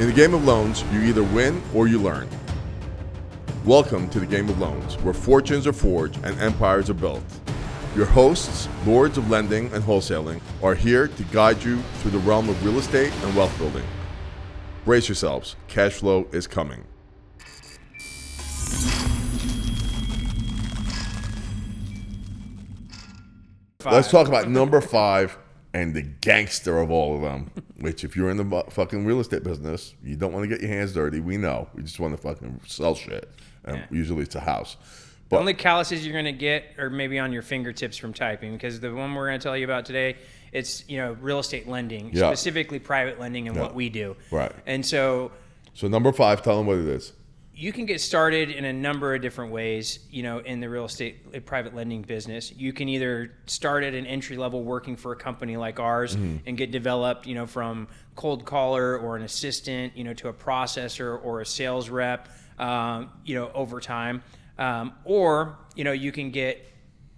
In the game of loans, you either win or you learn. Welcome to the game of loans, where fortunes are forged and empires are built. Your hosts, lords of lending and wholesaling, are here to guide you through the realm of real estate and wealth building. Brace yourselves, cash flow is coming. Let's talk about number 5 and the gangster of all of them, which if you're in the fucking real estate business, you don't want to get your hands dirty. We know. We just want to fucking sell shit. And usually it's a house. But the only calluses you're going to get are maybe on your fingertips from typing, because the one we're going to tell you about today, it's, real estate lending, specifically private lending and what we do. Right. And so number 5, tell them what it is. You can get started in a number of different ways, in the real estate private lending business. You can either start at an entry level working for a company like ours and get developed, from cold caller or an assistant, to a processor or a sales rep, over time. Or you can get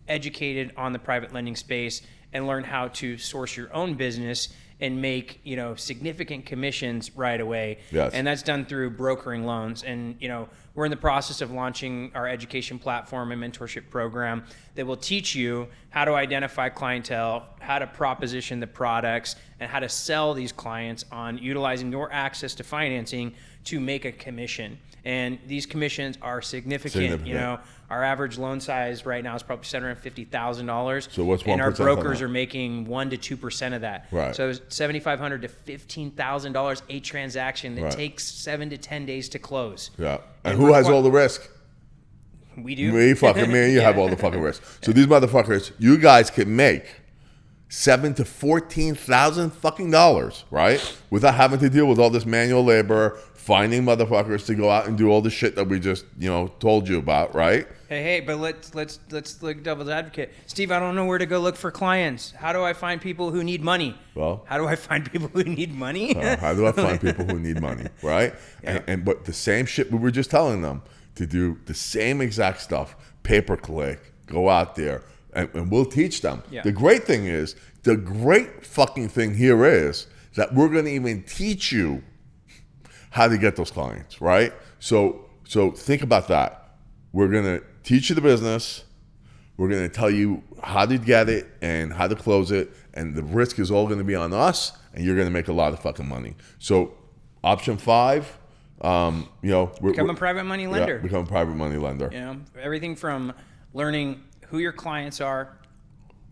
educated on the private lending space and learn how to source your own business and make, significant commissions right away. Yes. And that's done through brokering loans. And, we're in the process of launching our education platform and mentorship program that will teach you how to identify clientele, how to proposition the products, and how to sell these clients on utilizing your access to financing to make a commission. And these commissions are significant. Our average loan size right now is probably $750,000. So what's 1%? And our brokers are making 1% to 2% of that. Right. So $7,500 to $15,000 a transaction that takes 7 to 10 days to close. Yeah. And who has all the risk? We do. Me, fucking me. You have all the fucking risk. So these motherfuckers, you guys can make $7,000 to $14,000 fucking dollars, right? Without having to deal with all this manual labor, finding motherfuckers to go out and do all the shit that we just, told you about, right? Hey, but let's look devil's advocate. Steve, I don't know where to go look for clients. How do I find people who need money? Well, how do I find people who need money? How do I find people who need money, right? Yeah. But the same shit we were just telling them to do the same exact stuff, pay-per-click, go out there, and we'll teach them. Yeah. The great thing is, the great fucking thing here is that we're going to even teach you how to get those clients, right? So think about that. We're going to teach you the business. We're going to tell you how to get it and how to close it. And the risk is all going to be on us, and you're going to make a lot of fucking money. So option 5, become a private money lender. Yeah, become a private money lender. Everything from learning who your clients are,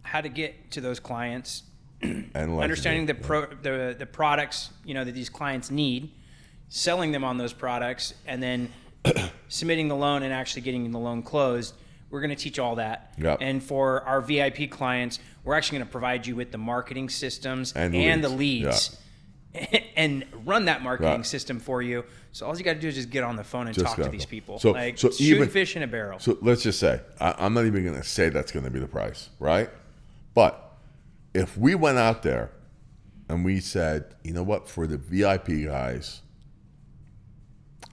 how to get to those clients, and understanding the products that these clients need, selling them on those products, and then submitting the loan and actually getting the loan closed. We're going to teach all that. Yep. And for our VIP clients, we're actually going to provide you with the marketing systems and the leads. Yeah. And run that marketing system for you. So all you got to do is just get on the phone and talk to these people. So shooting fish in a barrel. So let's just say, I'm not even going to say that's going to be the price, right? But if we went out there and we said, you know what, for the VIP guys,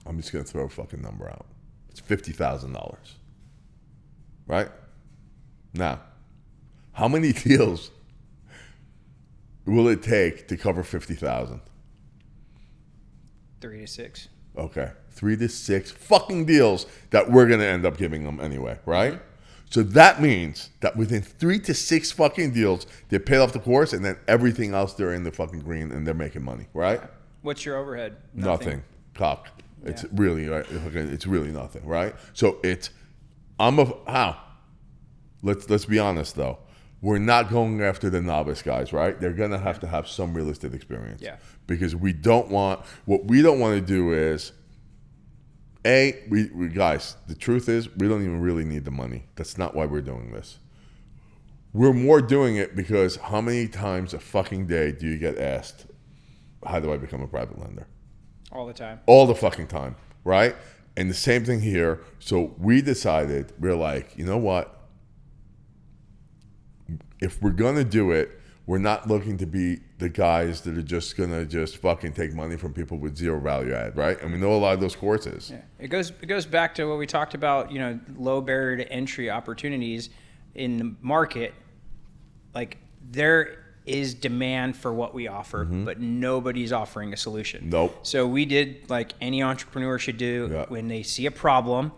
I'm just going to throw a fucking number out. It's $50,000, right? Now, how many deals will it take to cover 50,000? 3 to 6. Okay, 3 to 6 fucking deals that we're gonna end up giving them anyway, right? Mm-hmm. So that means that within 3 to 6 fucking deals, they paid off the course, and then everything else they're in the fucking green and they're making money, right? What's your overhead? Nothing. Cock. Yeah. It's really nothing, right? So let's be honest though. We're not going after the novice guys, right? They're going to have some real estate experience. Yeah. Because what we don't want to do is, we guys, the truth is, we don't even really need the money. That's not why we're doing this. We're more doing it because how many times a fucking day do you get asked, how do I become a private lender? All the time. All the fucking time, right? And the same thing here. So we decided, we're like, you know what? If we're going to do it, we're not looking to be the guys that are just going to just fucking take money from people with zero value add, right? And we know a lot of those courses. Yeah. It goes back to what we talked about, low barrier to entry opportunities in the market. Like, they're is demand for what we offer, but nobody's offering a solution. Nope. So we did like any entrepreneur should do. When they see a problem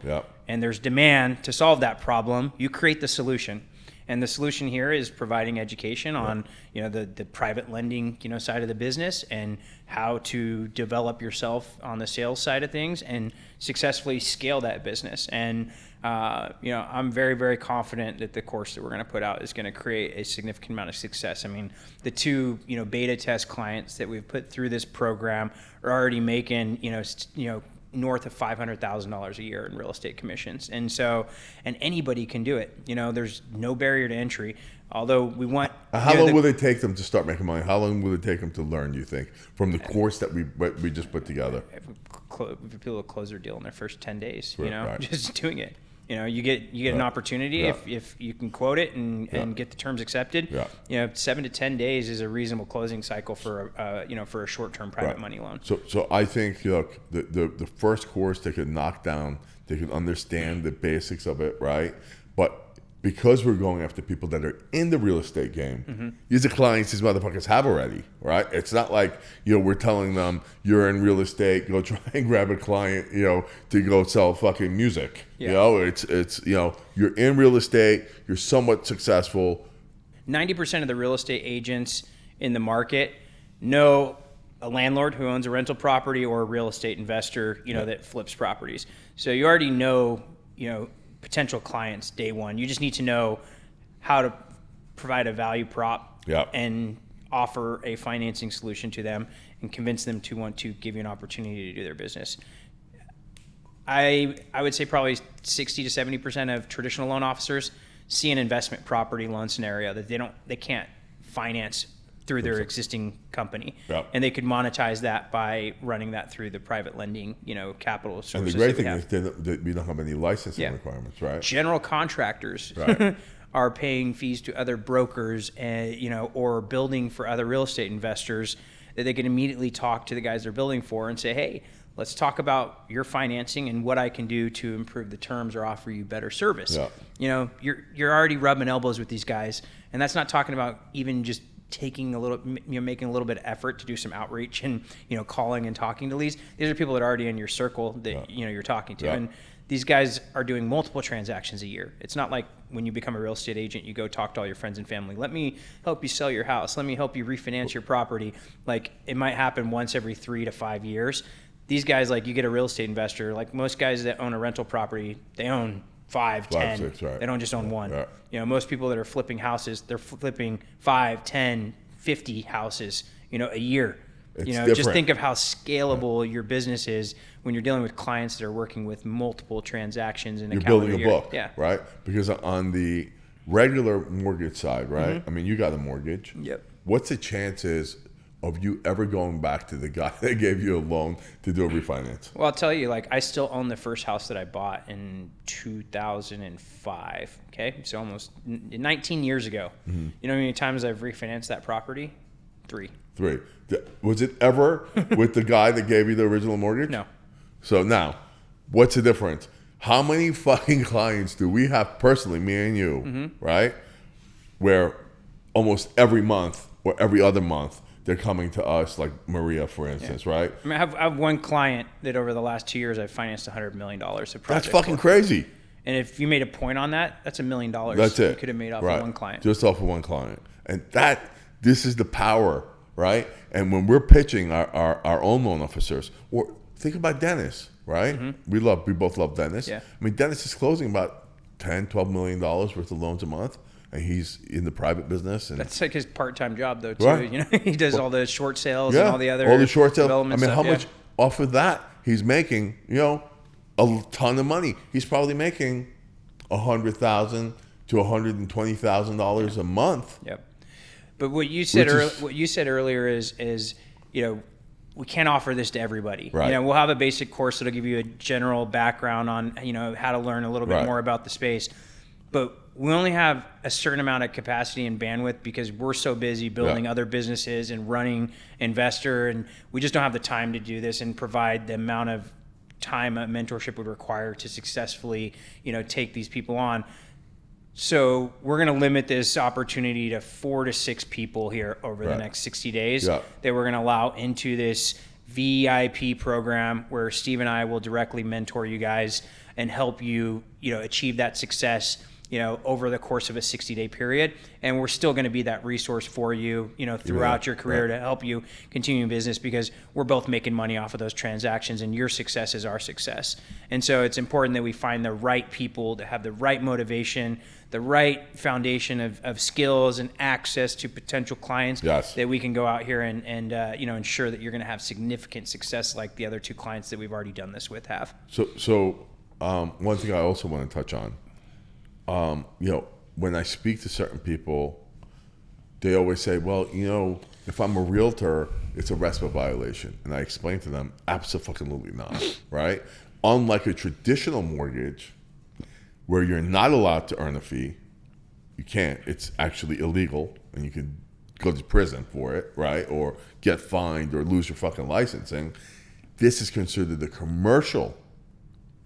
and there's demand to solve that problem, you create the solution. And the solution here is providing education on, the private lending, side of the business, and how to develop yourself on the sales side of things and successfully scale that business. And, I'm very, very confident that the course that we're going to put out is going to create a significant amount of success. I mean, the two, beta test clients that we've put through this program are already making, north of $500,000 a year in real estate commissions. And anybody can do it. There's no barrier to entry. Although we want... How long will it take them to start making money? How long will it take them to learn, you think, from the course that we just put together? People will close their deal in their first 10 days, Right. just doing it. You get an opportunity if you can quote it and get the terms accepted. 7 to 10 days is a reasonable closing cycle for a short-term private money loan. So I think the first course they could knock down, they could understand the basics of it, right? But because we're going after people that are in the real estate game, these are clients these motherfuckers have already, right? It's not like, we're telling them you're in real estate, go try and grab a client, to go sell fucking music. It's you're in real estate, you're somewhat successful. 90% of the real estate agents in the market know a landlord who owns a rental property or a real estate investor, that flips properties. So you already know, potential clients day one. You just need to know how to provide a value prop and offer a financing solution to them and convince them to want to give you an opportunity to do their business. I would say probably 60 to 70% of traditional loan officers see an investment property loan scenario that they can't finance through their existing company. And they could monetize that by running that through the private lending, capital sources. And the great thing is that we don't have any licensing requirements, right? General contractors are paying fees to other brokers and, or building for other real estate investors that they can immediately talk to the guys they're building for and say, hey, let's talk about your financing and what I can do to improve the terms or offer you better service. You're already rubbing elbows with these guys, and that's not talking about even just taking a little, making a little bit of effort to do some outreach and, calling and talking to leads. These are people that are already in your circle that, you're talking to. And these guys are doing multiple transactions a year. It's not like when you become a real estate agent, you go talk to all your friends and family. Let me help you sell your house. Let me help you refinance your property. Like, it might happen once every 3 to 5 years. These guys, like, you get a real estate investor, like most guys that own a rental property, they own 5, 10. 6, right. They don't just own one. Most people that are flipping houses, they're flipping 5, 10, 50 houses, a year. Just think of how scalable your business is when you're dealing with clients that are working with multiple transactions in a calendar year. You're building a book, right? Because on the regular mortgage side, right? I mean, you got a mortgage. What's the chances of you ever going back to the guy that gave you a loan to do a refinance? Well, I'll tell you, I still own the first house that I bought in 2005. Okay, so almost 19 years ago. You know how many times I've refinanced that property? 3. Was it ever with the guy that gave you the original mortgage? No. So now, what's the difference? How many fucking clients do we have personally, me and you, right? Where almost every month or every other month, they're coming to us, like Maria, for instance, right? I mean, I have one client that over the last 2 years, I've financed $100 million of projects. That's fucking crazy. And if you made a point on that, that's $1 million. That's it. You could have made off of one client. Just off of one client. And this is the power, right? And when we're pitching our own loan officers, or think about Dennis, right? We both love Dennis. I mean, Dennis is closing about $10, $12 million worth of loans a month. And he's in the private business. And that's like his part-time job, though, too. He does all the short sales and all the other development stuff. How much off of that he's making? A ton of money. He's probably making $100,000 to $120,000 a month. But what you said earlier is we can't offer this to everybody. We'll have a basic course that'll give you a general background on how to learn a little bit more about the space, but we only have a certain amount of capacity and bandwidth because we're so busy building other businesses and running investor, and we just don't have the time to do this and provide the amount of time a mentorship would require to successfully take these people on. So we're going to limit this opportunity to 4 to 6 people here over the next 60 days that we're going to allow into this VIP program where Steve and I will directly mentor you guys and help you, achieve that success, over the course of a 60-day period. And we're still going to be that resource for you, throughout your career to help you continue in business, because we're both making money off of those transactions, and your success is our success. And so it's important that we find the right people that have the right motivation, the right foundation of skills and access to potential clients that we can go out here and ensure that you're going to have significant success like the other 2 clients that we've already done this with have. So one thing I also want to touch on, when I speak to certain people, they always say, well, if I'm a realtor, it's a RESPA violation. And I explain to them, absolutely not, right? Unlike a traditional mortgage, where you're not allowed to earn a fee, you can't. It's actually illegal, and you can go to prison for it, right? Or get fined or lose your fucking licensing. This is considered a commercial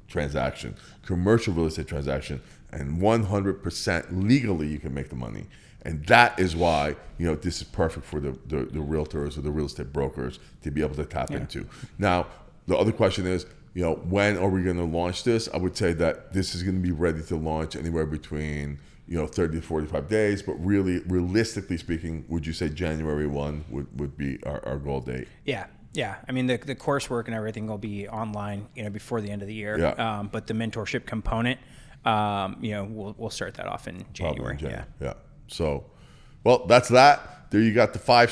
transaction, commercial real estate transaction, and 100% legally you can make the money. And that is why, this is perfect for the realtors or the real estate brokers to be able to tap into. Now, the other question is, when are we going to launch this? I would say that this is going to be ready to launch anywhere between 30 to 45 days, but really, realistically speaking, would you say January 1 would be our goal date? Yeah. I mean, the coursework and everything will be online, before the end of the year. But the mentorship component, we'll start that off in January. Yeah. So, well, that's that. There you got the 5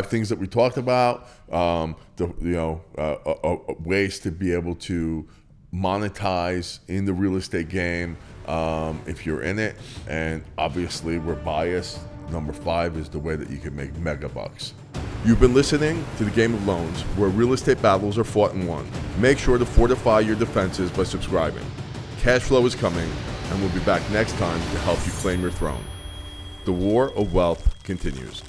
things that we talked about. Ways to be able to monetize in the real estate game if you're in it. And obviously, we're biased. Number 5 is the way that you can make mega bucks. You've been listening to The Game of Loans, where real estate battles are fought and won. Make sure to fortify your defenses by subscribing. Cash flow is coming, and we'll be back next time to help you claim your throne. The war of wealth continues.